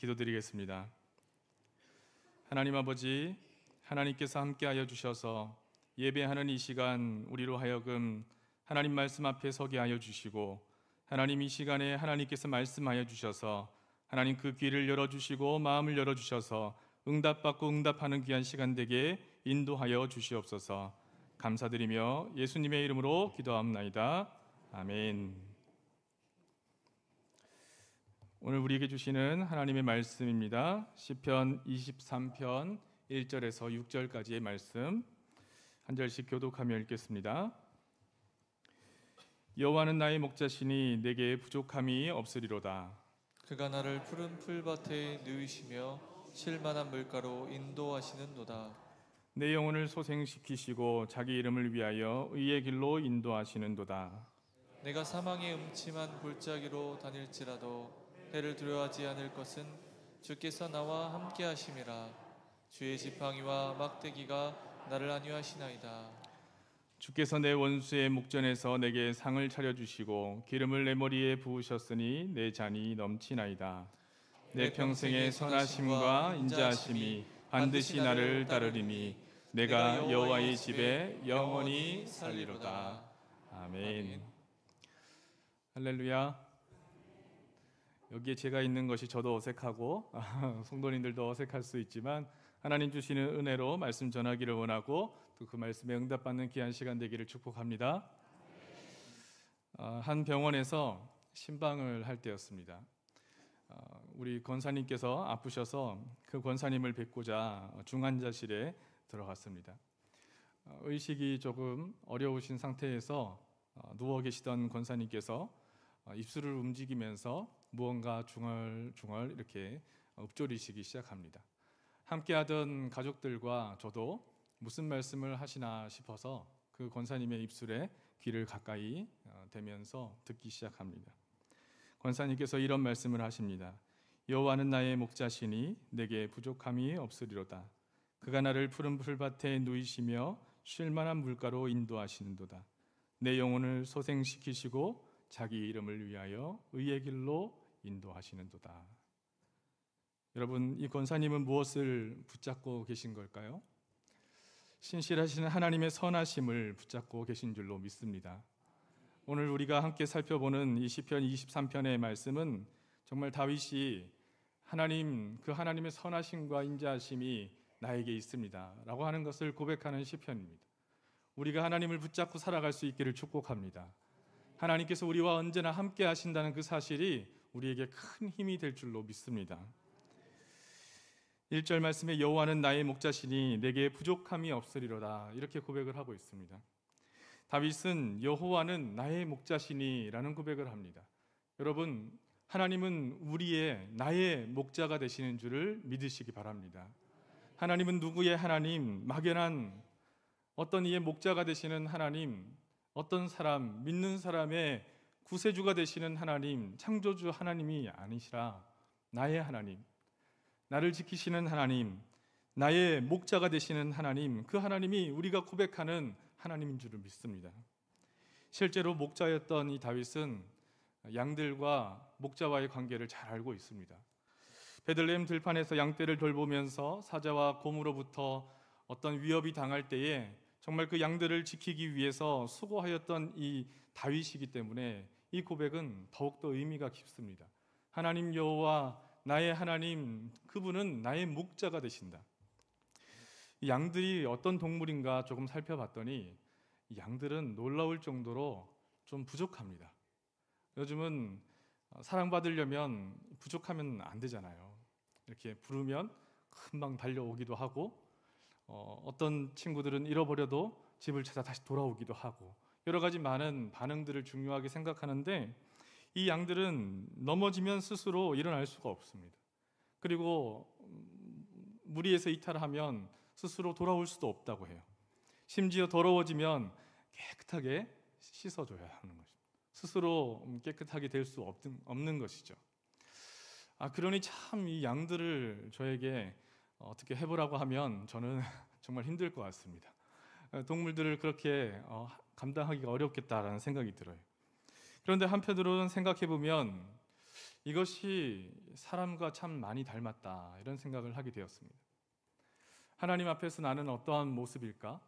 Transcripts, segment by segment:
기도드리겠습니다. 하나님 아버지, 하나님께서 함께하여 주셔서 예배하는 이 시간 우리로 하여금 하나님 말씀 앞에 서게 하여 주시고, 하나님 이 시간에 하나님께서 말씀하여 주셔서 하나님 그 귀를 열어주시고 마음을 열어주셔서 응답받고 응답하는 귀한 시간 되게 인도하여 주시옵소서. 감사드리며 예수님의 이름으로 기도합나이다. 아멘. 오늘 우리에게 주시는 하나님의 말씀입니다. 시편 23편 1절에서 6절까지의 말씀 한 절씩 교독하며 읽겠습니다. 여호와는 나의 목자시니 내게 부족함이 없으리로다. 그가 나를 푸른 풀밭에 누이시며 쉴만한 물가로 인도하시는도다. 내 영혼을 소생시키시고 자기 이름을 위하여 의의 길로 인도하시는도다. 내가 사망의 음침한 골짜기로 다닐지라도 해를 두려워하지 않을 것은 주께서 나와 함께 하심이라. 주의 지팡이와 막대기가 나를 안위하시나이다. 주께서 내 원수의 목전에서 내게 상을 차려주시고 기름을 내 머리에 부으셨으니 내 잔이 넘치나이다. 내 평생의 선하심과 인자하심이 반드시 나를 따르리니 내가 여호와의 집에 영원히 살리로다. 아멘. 할렐루야. 여기에 제가 있는 것이 저도 어색하고 성도님들도 어색할 수 있지만 하나님 주시는 은혜로 말씀 전하기를 원하고 또 그 말씀에 응답받는 귀한 시간 되기를 축복합니다. 한 병원에서 신방을 할 때였습니다. 우리 권사님께서 아프셔서 그 권사님을 뵙고자 중환자실에 들어갔습니다. 의식이 조금 어려우신 상태에서 누워 계시던 권사님께서 입술을 움직이면서 무언가 중얼중얼 이렇게 읊조리시기 시작합니다. 함께하던 가족들과 저도 무슨 말씀을 하시나 싶어서 그 권사님의 입술에 귀를 가까이 대면서 듣기 시작합니다. 권사님께서 이런 말씀을 하십니다. 여호와는 나의 목자시니 내게 부족함이 없으리로다. 그가 나를 푸른 풀밭에 누이시며 쉴만한 물가로 인도하시는도다. 내 영혼을 소생시키시고 자기 이름을 위하여 의의 길로 인도하시는도다. 여러분, 이 권사님은 무엇을 붙잡고 계신 걸까요? 신실하신 하나님의 선하심을 붙잡고 계신 줄로 믿습니다. 오늘 우리가 함께 살펴보는 이 시편 23편의 말씀은 정말 다윗이 하나님의 선하심과 인자하심이 나에게 있습니다 라고 하는 것을 고백하는 시편입니다. 우리가 하나님을 붙잡고 살아갈 수 있기를 축복합니다. 하나님께서 우리와 언제나 함께 하신다는 그 사실이 우리에게 큰 힘이 될 줄로 믿습니다. 1절 말씀에 여호와는 나의 목자시니 내게 부족함이 없으리로다 이렇게 고백을 하고 있습니다. 다윗은 여호와는 나의 목자시니 라는 고백을 합니다. 여러분, 하나님은 나의 목자가 되시는 줄을 믿으시기 바랍니다. 하나님은 누구의 하나님, 막연한 어떤 이의 목자가 되시는 하나님, 어떤 사람, 믿는 사람의 구세주가 되시는 하나님, 창조주 하나님이 아니시라 나의 하나님, 나를 지키시는 하나님, 나의 목자가 되시는 하나님, 그 하나님이 우리가 고백하는 하나님인 줄을 믿습니다. 실제로 목자였던 이 다윗은 양들과 목자와의 관계를 잘 알고 있습니다. 베들레헴 들판에서 양떼를 돌보면서 사자와 곰으로부터 어떤 위협이 당할 때에 정말 그 양들을 지키기 위해서 수고하였던 이 다윗이기 때문에 이 고백은 더욱더 의미가 깊습니다. 하나님 여호와 나의 하나님, 그분은 나의 목자가 되신다. 이 양들이 어떤 동물인가 조금 살펴봤더니 이 양들은 놀라울 정도로 좀 부족합니다. 요즘은 사랑받으려면 부족하면 안 되잖아요. 이렇게 부르면 금방 달려오기도 하고 어떤 친구들은 잃어버려도 집을 찾아 다시 돌아오기도 하고 여러 가지 많은 반응들을 중요하게 생각하는데 이 양들은 넘어지면 스스로 일어날 수가 없습니다. 그리고 무리에서 이탈하면 스스로 돌아올 수도 없다고 해요. 심지어 더러워지면 깨끗하게 씻어줘야 하는 것입니다. 스스로 깨끗하게 될 수 없는 것이죠. 그러니 참 이 양들을 저에게 어떻게 해보라고 하면 저는 정말 힘들 것 같습니다. 동물들을 그렇게 감당하기가 어렵겠다라는 생각이 들어요. 그런데 한편으로는 생각해보면 이것이 사람과 참 많이 닮았다, 이런 생각을 하게 되었습니다. 하나님 앞에서 나는 어떠한 모습일까?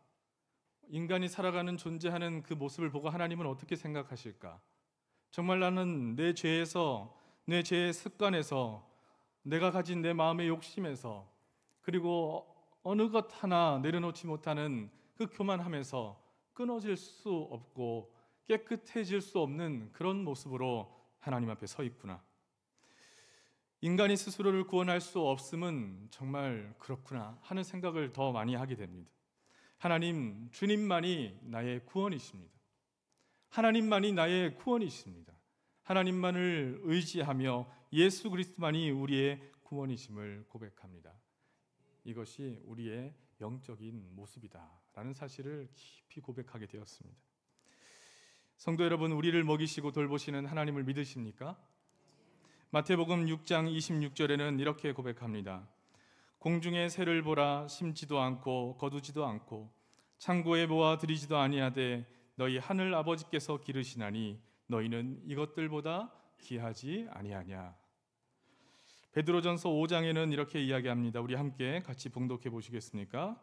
인간이 살아가는 존재하는 그 모습을 보고 하나님은 어떻게 생각하실까? 정말 나는 내 죄에서, 내 죄의 습관에서, 내가 가진 내 마음의 욕심에서, 그리고 어느 것 하나 내려놓지 못하는 그 교만함에서 끊어질 수 없고 깨끗해질 수 없는 그런 모습으로 하나님 앞에 서 있구나. 인간이 스스로를 구원할 수 없음은 정말 그렇구나 하는 생각을 더 많이 하게 됩니다. 하나님, 주님만이 나의 구원이십니다. 하나님만이 나의 구원이십니다. 하나님만을 의지하며 예수 그리스도만이 우리의 구원이심을 고백합니다. 이것이 우리의 영적인 모습이다라는 사실을 깊이 고백하게 되었습니다. 성도 여러분, 우리를 먹이시고 돌보시는 하나님을 믿으십니까? 마태복음 6장 26절에는 이렇게 고백합니다. 공중의 새를 보라, 심지도 않고 거두지도 않고 창고에 모아 들이지도 아니하되 너희 하늘 아버지께서 기르시나니 너희는 이것들보다 귀하지 아니하냐. 베드로전서 5장에는 이렇게 이야기합니다. 우리 함께 같이 봉독해 보시겠습니까?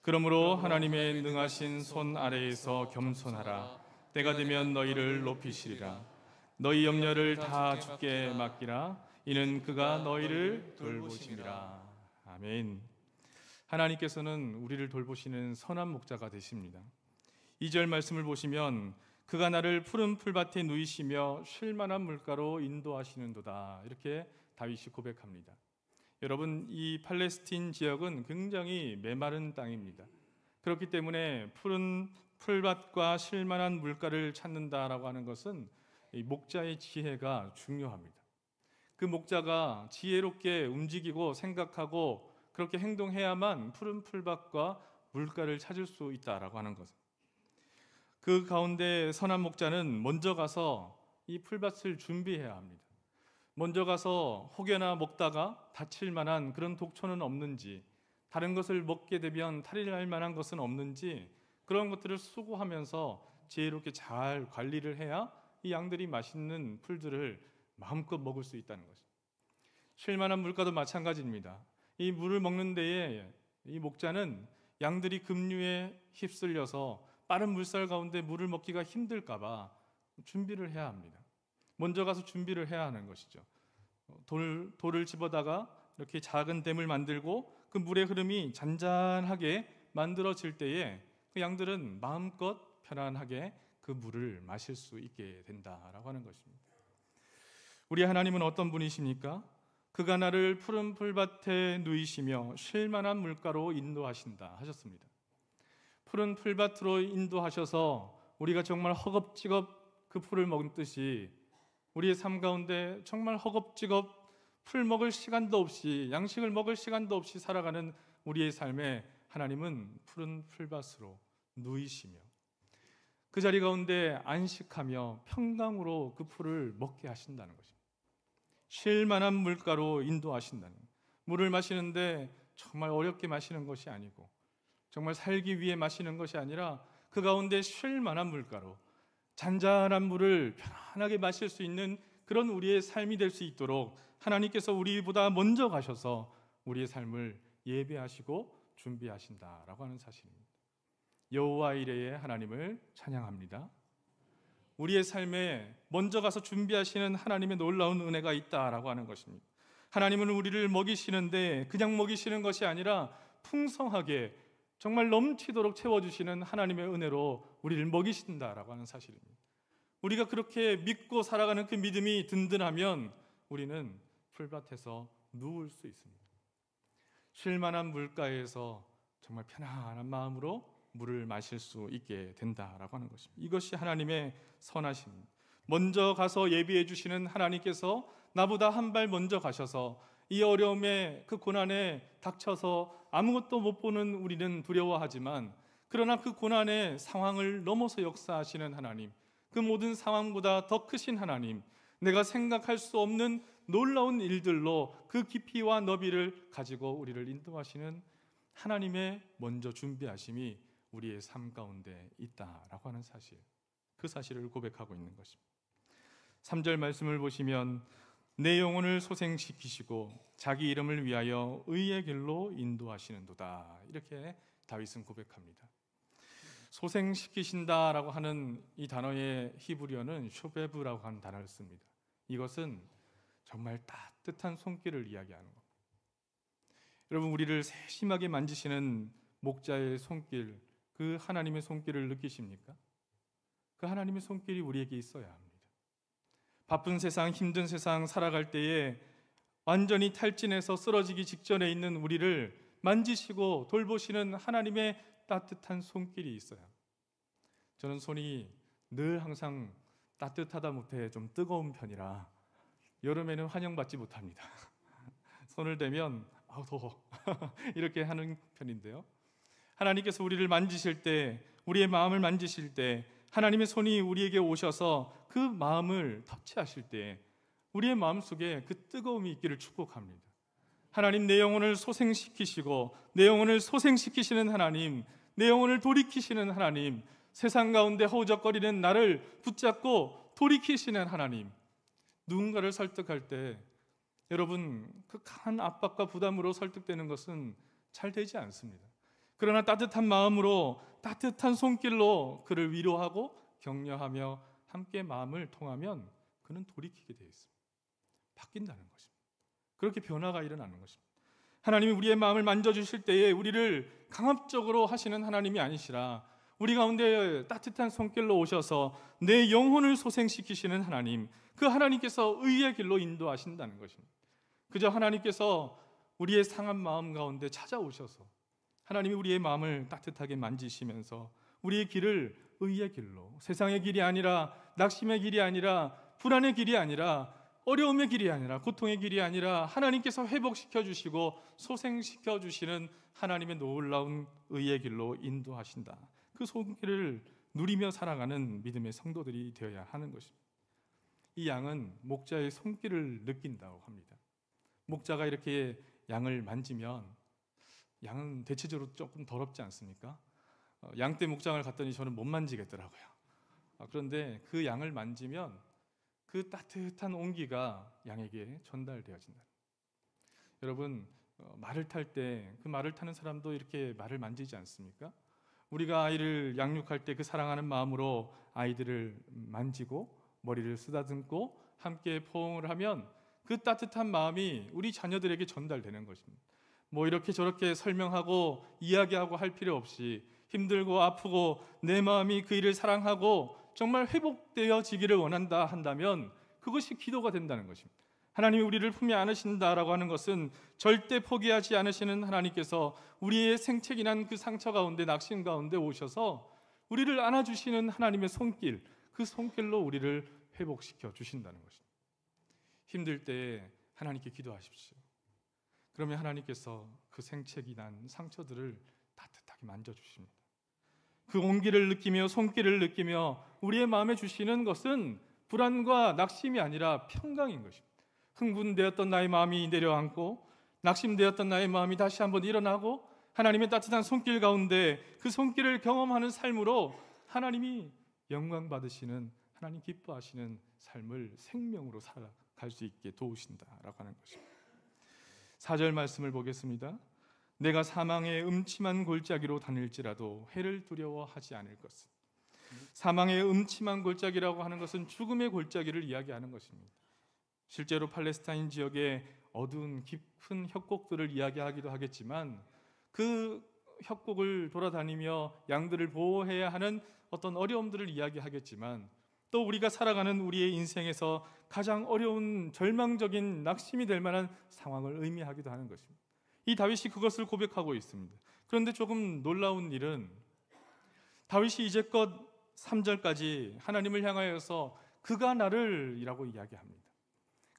그러므로 하나님의 능하신 손 아래에서 겸손하라. 때가 되면 너희를 높이시리라. 너희 염려를 다 주께 맡기라. 이는 그가 너희를 돌보심이라. 아멘. 하나님께서는 우리를 돌보시는 선한 목자가 되십니다. 2절 말씀을 보시면 그가 나를 푸른 풀밭에 누이시며 쉴 만한 물가로 인도하시는도다, 이렇게 다윗이 고백합니다. 여러분, 이 팔레스틴 지역은 굉장히 메마른 땅입니다. 그렇기 때문에 푸른 풀밭과 쉴 만한 물가를 찾는다라고 하는 것은 이 목자의 지혜가 중요합니다. 그 목자가 지혜롭게 움직이고 생각하고 그렇게 행동해야만 푸른 풀밭과 물가를 찾을 수 있다라고 하는 것은, 그 가운데 선한 목자는 먼저 가서 이 풀밭을 준비해야 합니다. 먼저 가서 혹여나 먹다가 다칠 만한 그런 독초는 없는지, 다른 것을 먹게 되면 탈이 날 만한 것은 없는지, 그런 것들을 수고하면서 지혜롭게 잘 관리를 해야 이 양들이 맛있는 풀들을 마음껏 먹을 수 있다는 것입니다. 쉴 만한 물가도 마찬가지입니다. 이 물을 먹는 데에 이 목자는 양들이 급류에 휩쓸려서 빠른 물살 가운데 물을 먹기가 힘들까 봐 준비를 해야 합니다. 먼저 가서 준비를 해야 하는 것이죠. 돌을 집어다가 이렇게 작은 댐을 만들고 그 물의 흐름이 잔잔하게 만들어질 때에 그 양들은 마음껏 편안하게 그 물을 마실 수 있게 된다라고 하는 것입니다. 우리 하나님은 어떤 분이십니까? 그가 나를 푸른 풀밭에 누이시며 쉴 만한 물가로 인도하신다 하셨습니다. 푸른 풀밭으로 인도하셔서 우리가 정말 허겁지겁 그 풀을 먹듯이 우리의 삶 가운데 정말 허겁지겁 풀 먹을 시간도 없이, 양식을 먹을 시간도 없이 살아가는 우리의 삶에 하나님은 푸른 풀밭으로 누이시며 그 자리 가운데 안식하며 평강으로 그 풀을 먹게 하신다는 것입니다. 쉴 만한 물가로 인도하신다는, 물을 마시는데 정말 어렵게 마시는 것이 아니고 정말 살기 위해 마시는 것이 아니라 그 가운데 쉴 만한 물가로 잔잔한 물을 편안하게 마실 수 있는 그런 우리의 삶이 될 수 있도록 하나님께서 우리보다 먼저 가셔서 우리의 삶을 예배하시고 준비하신다라고 하는 사실입니다. 여호와 이레의 하나님을 찬양합니다. 우리의 삶에 먼저 가서 준비하시는 하나님의 놀라운 은혜가 있다라고 하는 것입니다. 하나님은 우리를 먹이시는데 그냥 먹이시는 것이 아니라 풍성하게 정말 넘치도록 채워주시는 하나님의 은혜로 우리를 먹이신다라고 하는 사실입니다. 우리가 그렇게 믿고 살아가는 그 믿음이 든든하면 우리는 풀밭에서 누울 수 있습니다. 쉴 만한 물가에서 정말 편안한 마음으로 물을 마실 수 있게 된다라고 하는 것입니다. 이것이 하나님의 선하심입니다. 먼저 가서 예비해 주시는 하나님께서 나보다 한 발 먼저 가셔서 이 어려움에, 그 고난에 닥쳐서 아무것도 못 보는 우리는 두려워하지만, 그러나 그 고난의 상황을 넘어서 역사하시는 하나님, 그 모든 상황보다 더 크신 하나님, 내가 생각할 수 없는 놀라운 일들로 그 깊이와 너비를 가지고 우리를 인도하시는 하나님의 먼저 준비하심이 우리의 삶 가운데 있다라고 하는 사실, 그 사실을 고백하고 있는 것입니다. 3절 말씀을 보시면 내 영혼을 소생시키시고 자기 이름을 위하여 의의 길로 인도하시는도다. 이렇게 다윗은 고백합니다. 소생시키신다라고 하는 이 단어의 히브리어는 쇼베브라고 하는 단어를 씁니다. 이것은 정말 따뜻한 손길을 이야기하는 겁니다. 여러분, 우리를 세심하게 만지시는 목자의 손길, 그 하나님의 손길을 느끼십니까? 그 하나님의 손길이 우리에게 있어야 합니다. 바쁜 세상, 힘든 세상 살아갈 때에 완전히 탈진해서 쓰러지기 직전에 있는 우리를 만지시고 돌보시는 하나님의 따뜻한 손길이 있어요. 저는 손이 늘 항상 따뜻하다 못해 좀 뜨거운 편이라 여름에는 환영받지 못합니다. 손을 대면 아우 더워 이렇게 하는 편인데요, 하나님께서 우리를 만지실 때, 우리의 마음을 만지실 때, 하나님의 손이 우리에게 오셔서 그 마음을 터치하실 때 우리의 마음속에 그 뜨거움이 있기를 축복합니다. 하나님, 내 영혼을 소생시키시고 내 영혼을 소생시키시는 하나님, 내 영혼을 돌이키시는 하나님, 세상 가운데 허우적거리는 나를 붙잡고 돌이키시는 하나님. 누군가를 설득할 때 여러분, 그 강한 압박과 부담으로 설득되는 것은 잘 되지 않습니다. 그러나 따뜻한 마음으로, 따뜻한 손길로 그를 위로하고 격려하며 함께 마음을 통하면 그는 돌이키게 되어 있습니다. 바뀐다는 것입니다. 그렇게 변화가 일어나는 것입니다. 하나님이 우리의 마음을 만져주실 때에 우리를 강압적으로 하시는 하나님이 아니시라 우리 가운데 따뜻한 손길로 오셔서 내 영혼을 소생시키시는 하나님, 그 하나님께서 의의 길로 인도하신다는 것입니다. 그저 하나님께서 우리의 상한 마음 가운데 찾아오셔서 하나님이 우리의 마음을 따뜻하게 만지시면서 우리의 길을 의의 길로, 세상의 길이 아니라, 낙심의 길이 아니라, 불안의 길이 아니라, 어려움의 길이 아니라, 고통의 길이 아니라 하나님께서 회복시켜 주시고 소생시켜 주시는 하나님의 놀라운 의의 길로 인도하신다. 그 손길을 누리며 살아가는 믿음의 성도들이 되어야 하는 것입니다. 이 양은 목자의 손길을 느낀다고 합니다. 목자가 이렇게 양을 만지면 양은 대체적으로 조금 더럽지 않습니까? 양떼 목장을 갔더니 저는 못 만지겠더라고요. 그런데 그 양을 만지면 그 따뜻한 온기가 양에게 전달되어진다. 여러분, 말을 탈 때 그 말을 타는 사람도 이렇게 말을 만지지 않습니까? 우리가 아이를 양육할 때 그 사랑하는 마음으로 아이들을 만지고 머리를 쓰다듬고 함께 포옹을 하면 그 따뜻한 마음이 우리 자녀들에게 전달되는 것입니다. 뭐 이렇게 저렇게 설명하고 이야기하고 할 필요 없이 힘들고 아프고 내 마음이 그 일을 사랑하고 정말 회복되어지기를 원한다 한다면 그것이 기도가 된다는 것입니다. 하나님이 우리를 품에 안으신다라고 하는 것은 절대 포기하지 않으시는 하나님께서 우리의 생채기 난 그 상처 가운데, 낙심 가운데 오셔서 우리를 안아주시는 하나님의 손길, 그 손길로 우리를 회복시켜 주신다는 것입니다. 힘들 때 하나님께 기도하십시오. 그러면 하나님께서 그 생채기 난 상처들을 따뜻하게 만져주십니다. 그 온기를 느끼며 손길을 느끼며 우리의 마음에 주시는 것은 불안과 낙심이 아니라 평강인 것입니다. 흥분되었던 나의 마음이 내려앉고 낙심되었던 나의 마음이 다시 한번 일어나고 하나님의 따뜻한 손길 가운데 그 손길을 경험하는 삶으로 하나님이 영광 받으시는, 하나님 기뻐하시는 삶을 생명으로 살아갈 수 있게 도우신다라고 하는 것입니다. 4절 말씀을 보겠습니다. 내가 사망의 음침한 골짜기로 다닐지라도 해를 두려워하지 않을 것은. 사망의 음침한 골짜기라고 하는 것은 죽음의 골짜기를 이야기하는 것입니다. 실제로 팔레스타인 지역의 어두운 깊은 협곡들을 이야기하기도 하겠지만 그 협곡을 돌아다니며 양들을 보호해야 하는 어떤 어려움들을 이야기하겠지만 또 우리가 살아가는 우리의 인생에서 가장 어려운 절망적인 낙심이 될 만한 상황을 의미하기도 하는 것입니다. 이 다윗이 그것을 고백하고 있습니다. 그런데 조금 놀라운 일은 다윗이 이제껏 3절까지 하나님을 향하여서 그가 나를 이라고 이야기합니다.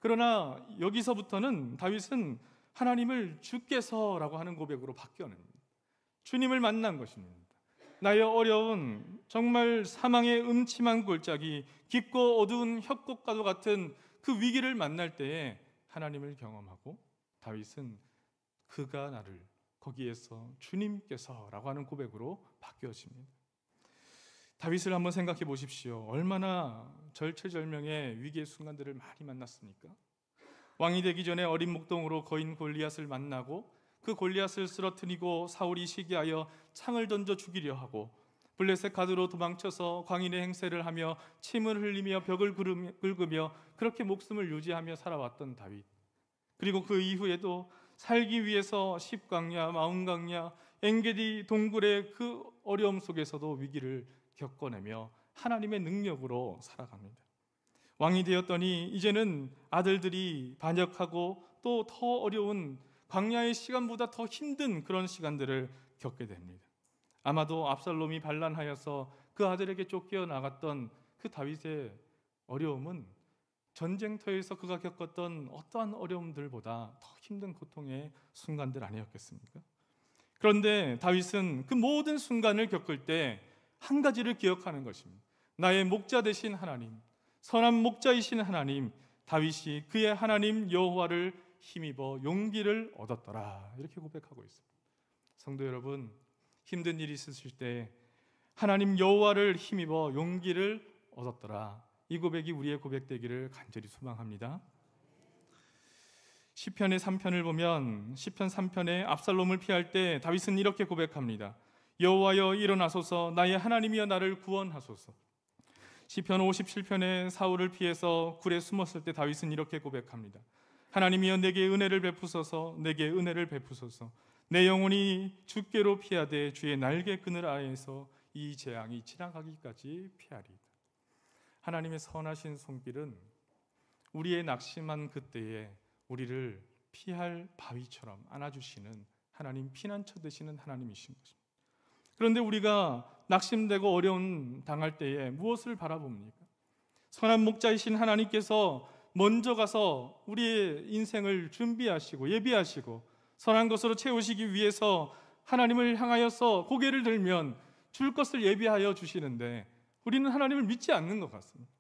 그러나 여기서부터는 다윗은 하나님을 주께서라고 하는 고백으로 바뀌어냅니다. 주님을 만난 것입니다. 나의 어려운 정말 사망의 음침한 골짜기, 깊고 어두운 협곡과도 같은 그 위기를 만날 때에 하나님을 경험하고 다윗은 그가 나를, 거기에서 주님께서라고 하는 고백으로 바뀌어집니다. 다윗을 한번 생각해 보십시오. 얼마나 절체절명의 위기의 순간들을 많이 만났습니까? 왕이 되기 전에 어린 목동으로 거인 골리앗을 만나고 그 골리앗을 쓰러뜨리고 사울이 시기하여 창을 던져 죽이려 하고 블레셋 가드로 도망쳐서 광인의 행세를 하며 침을 흘리며 벽을 긁으며 그렇게 목숨을 유지하며 살아왔던 다윗. 그리고 그 이후에도 살기 위해서 10광야, 40광야, 엔게디 동굴의 그 어려움 속에서도 위기를 겪어내며 하나님의 능력으로 살아갑니다. 왕이 되었더니 이제는 아들들이 반역하고 또 더 어려운 광야의 시간보다 더 힘든 그런 시간들을 겪게 됩니다. 아마도 압살롬이 반란하여서 그 아들에게 쫓겨나갔던 그 다윗의 어려움은 전쟁터에서 그가 겪었던 어떠한 어려움들보다 더 힘든 고통의 순간들 아니었겠습니까? 그런데 다윗은 그 모든 순간을 겪을 때 한 가지를 기억하는 것입니다. 나의 목자 되신 하나님, 선한 목자이신 하나님, 다윗이 그의 하나님 여호와를 힘입어 용기를 얻었더라. 이렇게 고백하고 있습니다. 성도 여러분, 힘든 일이 있으실 때 하나님 여호와를 힘입어 용기를 얻었더라. 이 고백이 우리의 고백되기를 간절히 소망합니다. 시편의 3편을 보면 시편 3편에 압살롬을 피할 때 다윗은 이렇게 고백합니다. 여호와여 일어나소서, 나의 하나님이여 나를 구원하소서. 시편 57편에 사울을 피해서 굴에 숨었을 때 다윗은 이렇게 고백합니다. 하나님이여 내게 은혜를 베푸소서, 내게 은혜를 베푸소서. 내 영혼이 주께로 피하되 주의 날개 그늘 아래에서 이 재앙이 지나가기까지 피하리이다. 하나님의 선하신 손길은 우리의 낙심한 그때에 우리를 피할 바위처럼 안아주시는 하나님, 피난처 되시는 하나님이신 것입니다. 그런데 우리가 낙심되고 어려움 당할 때에 무엇을 바라봅니까? 선한 목자이신 하나님께서 먼저 가서 우리의 인생을 준비하시고 예비하시고 선한 것으로 채우시기 위해서 하나님을 향하여서 고개를 들면 줄 것을 예비하여 주시는데 우리는 하나님을 믿지 않는 것 같습니다.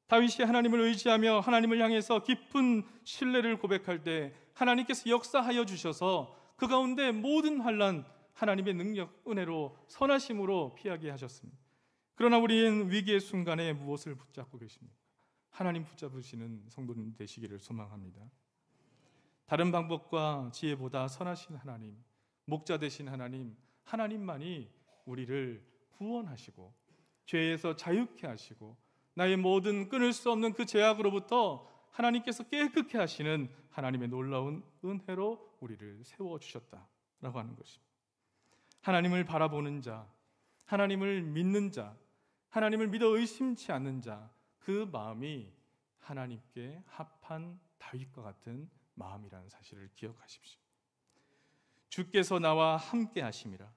다윗이 하나님을 의지하며 하나님을 향해서 깊은 신뢰를 고백할 때 하나님께서 역사하여 주셔서 그 가운데 모든 환난 하나님의 능력, 은혜로 선하심으로 피하게 하셨습니다. 그러나 우리는 위기의 순간에 무엇을 붙잡고 계십니까? 하나님 붙잡으시는 성도님 되시기를 소망합니다. 다른 방법과 지혜보다 선하신 하나님, 목자 되신 하나님, 하나님만이 우리를 구원하시고 죄에서 자유케 하시고 나의 모든 끊을 수 없는 그 죄악으로부터 하나님께서 깨끗게 하시는 하나님의 놀라운 은혜로 우리를 세워주셨다라고 하는 것입니다. 하나님을 바라보는 자, 하나님을 믿는 자, 하나님을 믿어 의심치 않는 자, 그 마음이 하나님께 합한 다윗과 같은 마음이라는 사실을 기억하십시오. 주께서 나와 함께 하심이라.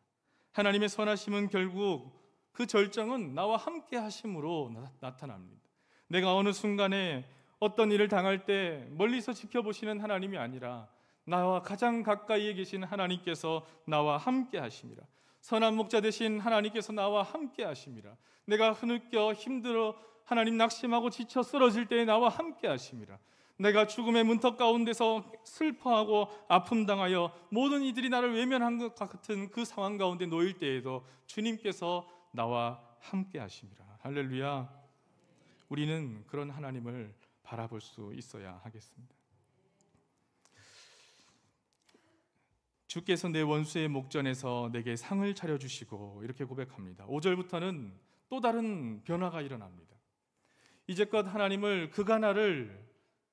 하나님의 선하심은 결국 그 절정은 나와 함께 하심으로 나타납니다. 내가 어느 순간에 어떤 일을 당할 때 멀리서 지켜보시는 하나님이 아니라 나와 가장 가까이에 계신 하나님께서 나와 함께 하심이라. 선한 목자 되신 하나님께서 나와 함께 하심이라. 내가 흐느껴 힘들어 하나님 낙심하고 지쳐 쓰러질 때에 나와 함께 하심이라. 내가 죽음의 문턱 가운데서 슬퍼하고 아픔 당하여 모든 이들이 나를 외면한 것 같은 그 상황 가운데 놓일 때에도 주님께서 나와 함께 하심이라. 할렐루야. 우리는 그런 하나님을 바라볼 수 있어야 하겠습니다. 주께서 내 원수의 목전에서 내게 상을 차려주시고 이렇게 고백합니다. 5절부터는 또 다른 변화가 일어납니다. 이제껏 하나님을 그가나를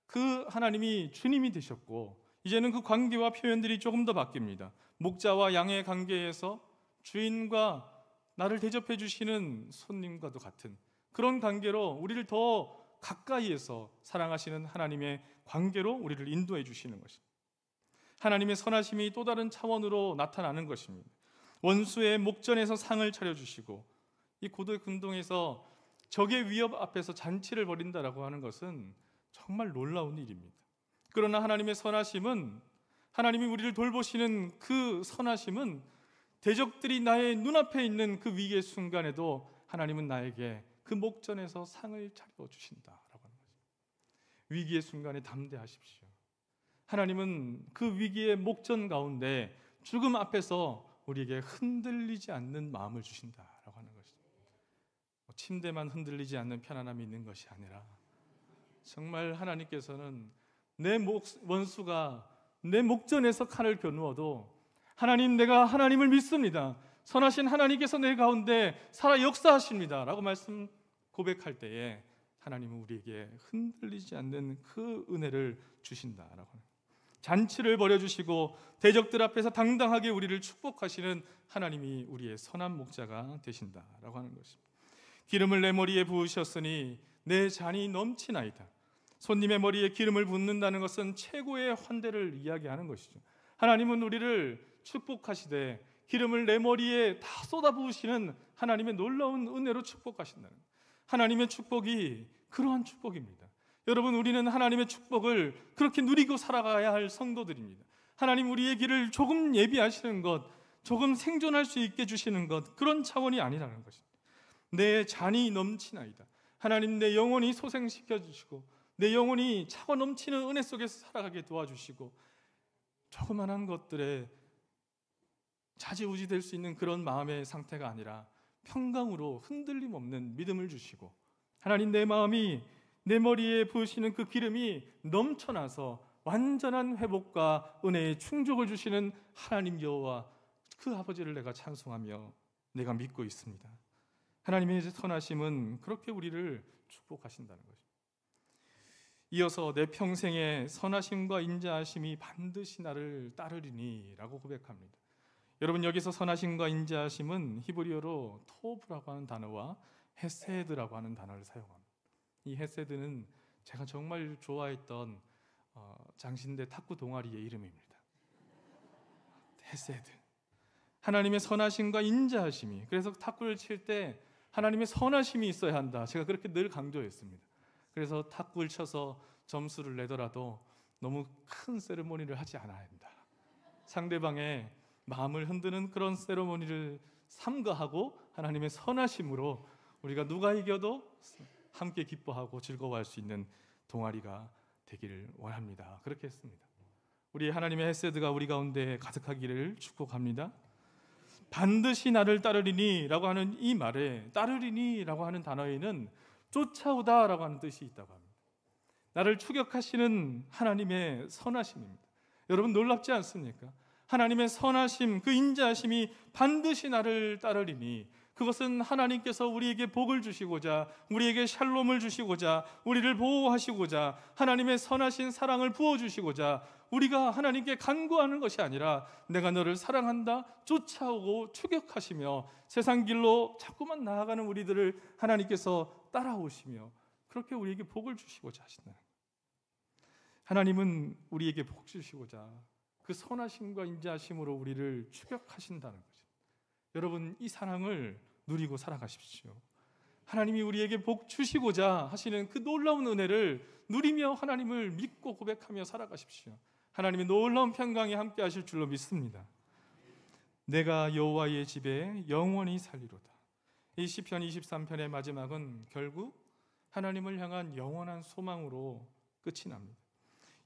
그 하나님이 주님이 되셨고 이제는 그 관계와 표현들이 조금 더 바뀝니다. 목자와 양의 관계에서 주인과 나를 대접해 주시는 손님과도 같은 그런 관계로 우리를 더 가까이에서 사랑하시는 하나님의 관계로 우리를 인도해 주시는 것입니다. 하나님의 선하심이 또 다른 차원으로 나타나는 것입니다. 원수의 목전에서 상을 차려주시고 이 고도의 군동에서 적의 위협 앞에서 잔치를 벌인다라고 하는 것은 정말 놀라운 일입니다. 그러나 하나님의 선하심은, 하나님이 우리를 돌보시는 그 선하심은 대적들이 나의 눈앞에 있는 그 위기의 순간에도 하나님은 나에게 그 목전에서 상을 차려주신다라고 하는 것입니다. 위기의 순간에 담대하십시오. 하나님은 그 위기의 목전 가운데 죽음 앞에서 우리에게 흔들리지 않는 마음을 주신다라고 하는 것입니다. 침대만 흔들리지 않는 편안함이 있는 것이 아니라 정말 하나님께서는 원수가 내 목전에서 칼을 겨누어도 하나님, 내가 하나님을 믿습니다. 선하신 하나님께서 내 가운데 살아 역사하십니다 라고 고백할 때에 하나님은 우리에게 흔들리지 않는 그 은혜를 주신다라고 하는, 잔치를 벌여주시고 대적들 앞에서 당당하게 우리를 축복하시는 하나님이 우리의 선한 목자가 되신다라고 하는 것입니다. 기름을 내 머리에 부으셨으니 내 잔이 넘치나이다. 손님의 머리에 기름을 붓는다는 것은 최고의 환대를 이야기하는 것이죠. 하나님은 우리를 축복하시되 기름을 내 머리에 다 쏟아 부으시는 하나님의 놀라운 은혜로 축복하신다는 거예요. 하나님의 축복이 그러한 축복입니다. 여러분, 우리는 하나님의 축복을 그렇게 누리고 살아가야 할 성도들입니다. 하나님 우리의 길을 조금 예비하시는 것, 조금 생존할 수 있게 주시는 것, 그런 차원이 아니라는 것입니다. 내 잔이 넘치나이다. 하나님, 내 영혼이 소생시켜 주시고 내 영혼이 차고 넘치는 은혜 속에서 살아가게 도와주시고 조그만한 것들에 좌지우지 될 수 있는 그런 마음의 상태가 아니라 평강으로 흔들림 없는 믿음을 주시고, 하나님, 내 마음이 내 머리에 부으시는 그 기름이 넘쳐나서 완전한 회복과 은혜의 충족을 주시는 하나님 여호와, 그 아버지를 내가 찬송하며 내가 믿고 있습니다. 하나님의 선하심은 그렇게 우리를 축복하신다는 것입니다. 이어서 내 평생의 선하심과 인자하심이 반드시 나를 따르리니 라고 고백합니다. 여러분, 여기서 선하심과 인자하심은 히브리어로 토브라고 하는 단어와 헤세드라고 하는 단어를 사용합니다. 이 헤세드는 제가 정말 좋아했던 장신대 탁구 동아리의 이름입니다. 헤세드, 하나님의 선하심과 인자하심이. 그래서 탁구를 칠 때 하나님의 선하심이 있어야 한다, 제가 그렇게 늘 강조했습니다. 그래서 탁구를 쳐서 점수를 내더라도 너무 큰 세레모니를 하지 않아야 한다. 상대방의 마음을 흔드는 그런 세레모니를 삼가하고 하나님의 선하심으로 우리가 누가 이겨도 함께 기뻐하고 즐거워할 수 있는 동아리가 되기를 원합니다. 그렇게 했습니다. 우리 하나님의 헤세드가 우리 가운데 가득하기를 축복합니다. 반드시 나를 따르리니 라고 하는 이 말에, 따르리니 라고 하는 단어에는 쫓아오다 라고 하는 뜻이 있다고 합니다. 나를 추격하시는 하나님의 선하심입니다. 여러분, 놀랍지 않습니까? 하나님의 선하심, 그 인자하심이 반드시 나를 따르리니, 그것은 하나님께서 우리에게 복을 주시고자, 우리에게 샬롬을 주시고자, 우리를 보호하시고자, 하나님의 선하신 사랑을 부어주시고자 우리가 하나님께 간구하는 것이 아니라, 내가 너를 사랑한다, 쫓아오고 추격하시며 세상 길로 자꾸만 나아가는 우리들을 하나님께서 따라오시며 그렇게 우리에게 복을 주시고자 하신다. 하나님은 우리에게 복 주시고자 그 선하심과 인자하심으로 우리를 추격하신다는 거죠. 여러분, 이 사랑을 누리고 살아가십시오. 하나님이 우리에게 복 주시고자 하시는 그 놀라운 은혜를 누리며 하나님을 믿고 고백하며 살아가십시오. 하나님의 놀라운 평강이 함께 하실 줄로 믿습니다. 내가 여호와의 집에 영원히 살리로다. 이 시편 23편의 마지막은 결국 하나님을 향한 영원한 소망으로 끝이 납니다.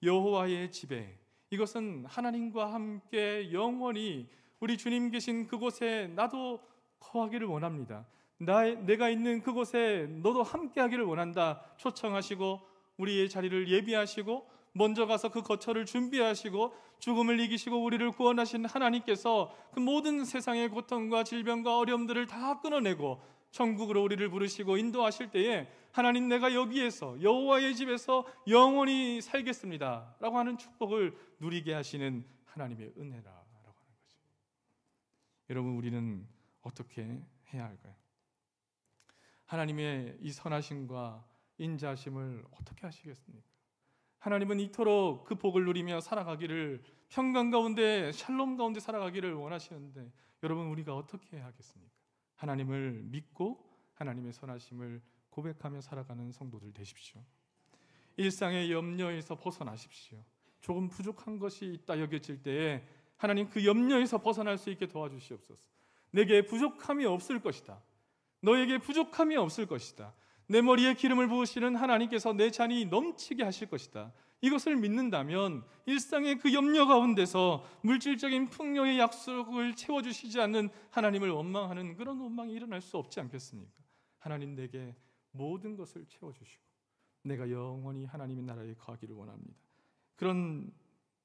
여호와의 집에, 이것은 하나님과 함께 영원히 우리 주님 계신 그곳에 나도 거하기를 원합니다. 내가 있는 그곳에 너도 함께 하기를 원한다 초청하시고 우리의 자리를 예비하시고 먼저 가서 그 거처를 준비하시고 죽음을 이기시고 우리를 구원하신 하나님께서 그 모든 세상의 고통과 질병과 어려움들을 다 끊어내고 천국으로 우리를 부르시고 인도하실 때에, 하나님, 내가 여기에서 여호와의 집에서 영원히 살겠습니다 라고 하는 축복을 누리게 하시는 하나님의 은혜라고 하는 거죠. 여러분, 우리는 어떻게 해야 할까요? 하나님의 이 선하심과 인자하심을 어떻게 하시겠습니까? 하나님은 이토록 그 복을 누리며 살아가기를, 평강 가운데 샬롬 가운데 살아가기를 원하시는데, 여러분, 우리가 어떻게 해야 하겠습니까? 하나님을 믿고 하나님의 선하심을 고백하며 살아가는 성도들 되십시오. 일상의 염려에서 벗어나십시오. 조금 부족한 것이 있다 여겨질 때에 하나님, 그 염려에서 벗어날 수 있게 도와주시옵소서. 내게 부족함이 없을 것이다. 너에게 부족함이 없을 것이다. 내 머리에 기름을 부으시는 하나님께서 내 잔이 넘치게 하실 것이다. 이것을 믿는다면 일상의 그 염려 가운데서 물질적인 풍요의 약속을 채워주시지 않는 하나님을 원망하는 그런 원망이 일어날 수 없지 않겠습니까? 하나님, 내게 모든 것을 채워주시고 내가 영원히 하나님의 나라에 거하기를 원합니다. 그런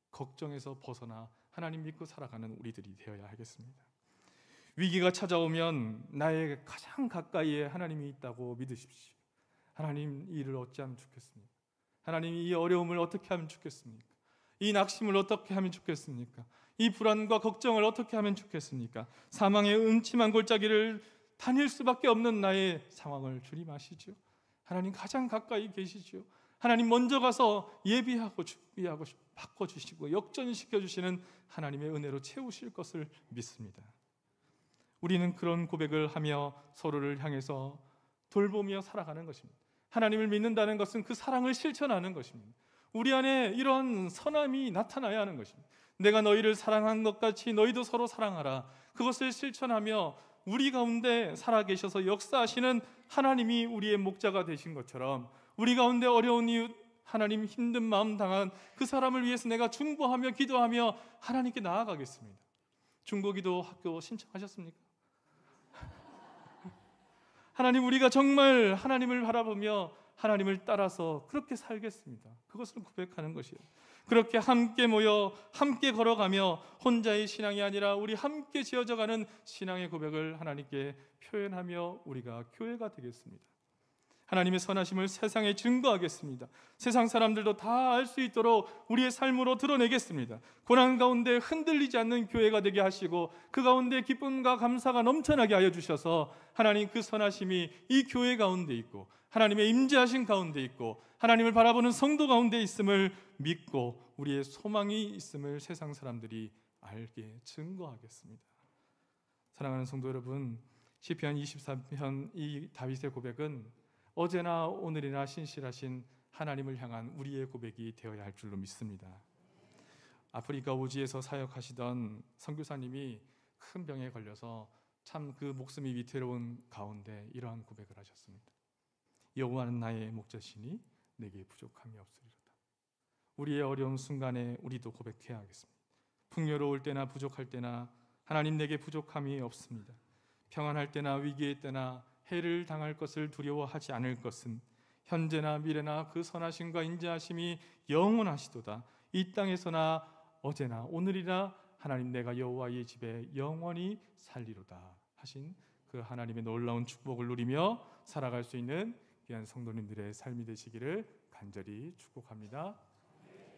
걱정에서 벗어나 하나님 믿고 살아가는 우리들이 되어야 하겠습니다. 위기가 찾아오면 나의 가장 가까이에 하나님이 있다고 믿으십시오. 하나님, 이 일을 어찌하면 좋겠습니까? 하나님, 이 어려움을 어떻게 하면 좋겠습니까? 이 낙심을 어떻게 하면 좋겠습니까? 이 불안과 걱정을 어떻게 하면 좋겠습니까? 사망의 음침한 골짜기를 다닐 수밖에 없는 나의 상황을 주님 아시죠? 하나님 가장 가까이 계시죠. 하나님 먼저 가서 예비하고 준비하고 바꿔주시고 역전시켜주시는 하나님의 은혜로 채우실 것을 믿습니다. 우리는 그런 고백을 하며 서로를 향해서 돌보며 살아가는 것입니다. 하나님을 믿는다는 것은 그 사랑을 실천하는 것입니다. 우리 안에 이런 선함이 나타나야 하는 것입니다. 내가 너희를 사랑한 것 같이 너희도 서로 사랑하라. 그것을 실천하며 우리 가운데 살아계셔서 역사하시는 하나님이 우리의 목자가 되신 것처럼 우리 가운데 어려운 이웃, 하나님 힘든 마음 당한 그 사람을 위해서 내가 중보하며 기도하며 하나님께 나아가겠습니다. 중보기도 학교 신청하셨습니까? 하나님, 우리가 정말 하나님을 바라보며 하나님을 따라서 그렇게 살겠습니다. 그것을 고백하는 것이에요. 그렇게 함께 모여 함께 걸어가며 혼자의 신앙이 아니라 우리 함께 지어져가는 신앙의 고백을 하나님께 표현하며 우리가 교회가 되겠습니다. 하나님의 선하심을 세상에 증거하겠습니다. 세상 사람들도 다 알 수 있도록 우리의 삶으로 드러내겠습니다. 고난 가운데 흔들리지 않는 교회가 되게 하시고 그 가운데 기쁨과 감사가 넘쳐나게 하여 주셔서 하나님 그 선하심이 이 교회 가운데 있고 하나님의 임재하신 가운데 있고 하나님을 바라보는 성도 가운데 있음을 믿고 우리의 소망이 있음을 세상 사람들이 알게 증거하겠습니다. 사랑하는 성도 여러분, 시편 24편 이 다윗의 고백은 어제나 오늘이나 신실하신 하나님을 향한 우리의 고백이 되어야 할 줄로 믿습니다. 아프리카 오지에서 사역하시던 선교사님이 큰 병에 걸려서 참 그 목숨이 위태로운 가운데 이러한 고백을 하셨습니다. 여호와는 나의 목자시니 내게 부족함이 없으리로다. 우리의 어려운 순간에 우리도 고백해야 하겠습니다. 풍요로울 때나 부족할 때나 하나님 내게 부족함이 없습니다. 평안할 때나 위기의 때나 해를 당할 것을 두려워하지 않을 것은 현재나 미래나 그 선하심과 인자하심이 영원하시도다. 이 땅에서나 어제나 오늘이나 하나님 내가 여호와의 집에 영원히 살리로다 하신 그 하나님의 놀라운 축복을 누리며 살아갈 수 있는 귀한 성도님들의 삶이 되시기를 간절히 축복합니다.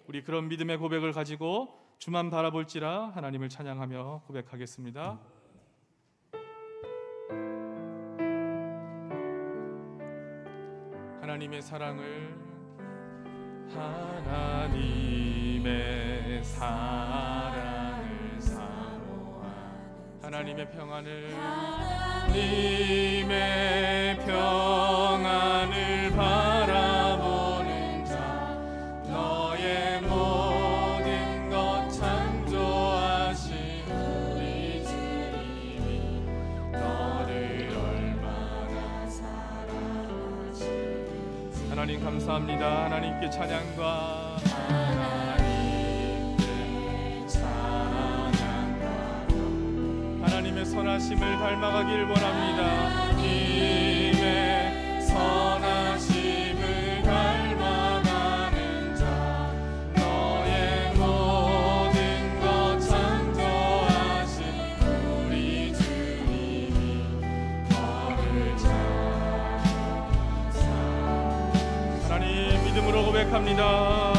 우리 그런 믿음의 고백을 가지고 주만 바라볼지라 하나님을 찬양하며 고백하겠습니다. 하나님의 사랑을 사모하 하나님의 평안을 바라보는 자 너의 모든 것 창조하신 우리 주님이 너를 얼마나 사랑하시는지 하나님 감사합니다. 하나님께 찬양과 하나님의 선하심을 닮아가길 원합니다. 하나님의 선하심을 닮아가는 자 너의 모든 것 창조하신 우리 주님이 너를 찾사 하나님 믿음으로 고백합니다.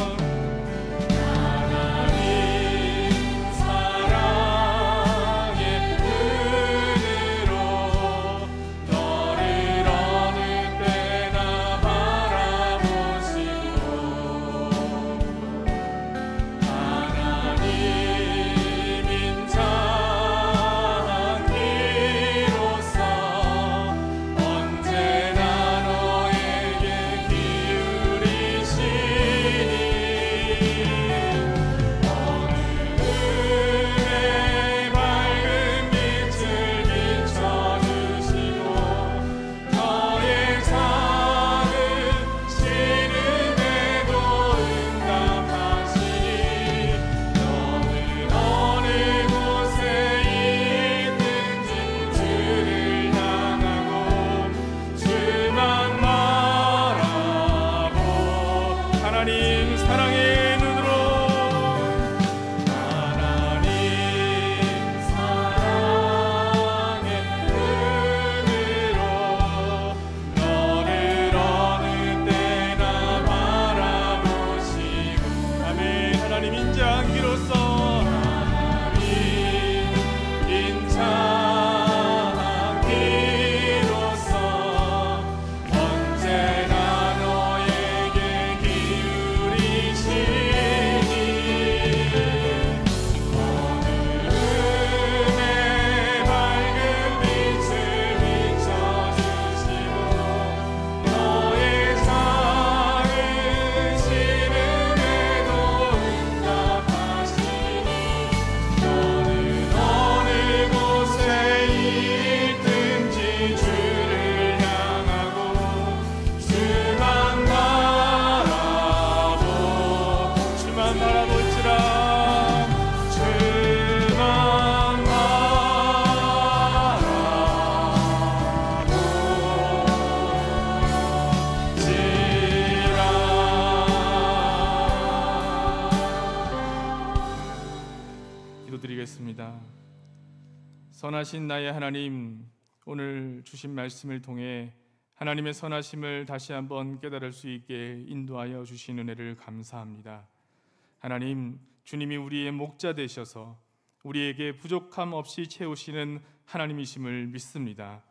기도드리겠습니다. 선하신 나의 하나님, 오늘 주신 말씀을 통해 하나님의 선하심을 다시 한번 깨달을 수 있게 인도하여 주신 은혜를 감사합니다. 하나님, 주님이 우리의 목자 되셔서 우리에게 부족함 없이 채우시는 하나님이심을 믿습니다.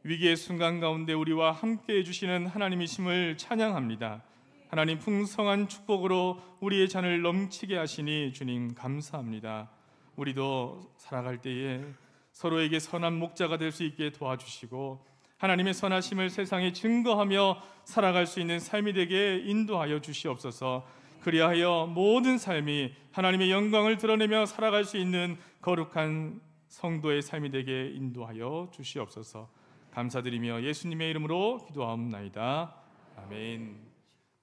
위기의 순간 가운데 우리와 함께 해주시는 하나님이심을 찬양합니다. 하나님, 풍성한 축복으로 우리의 잔을 넘치게 하시니 주님 감사합니다. 우리도 살아갈 때에 서로에게 선한 목자가 될 수 있게 도와주시고 하나님의 선하심을 세상에 증거하며 살아갈 수 있는 삶이 되게 인도하여 주시옵소서. 그리하여 모든 삶이 하나님의 영광을 드러내며 살아갈 수 있는 거룩한 성도의 삶이 되게 인도하여 주시옵소서. 감사드리며 예수님의 이름으로 기도하옵나이다. 아멘.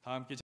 다 함께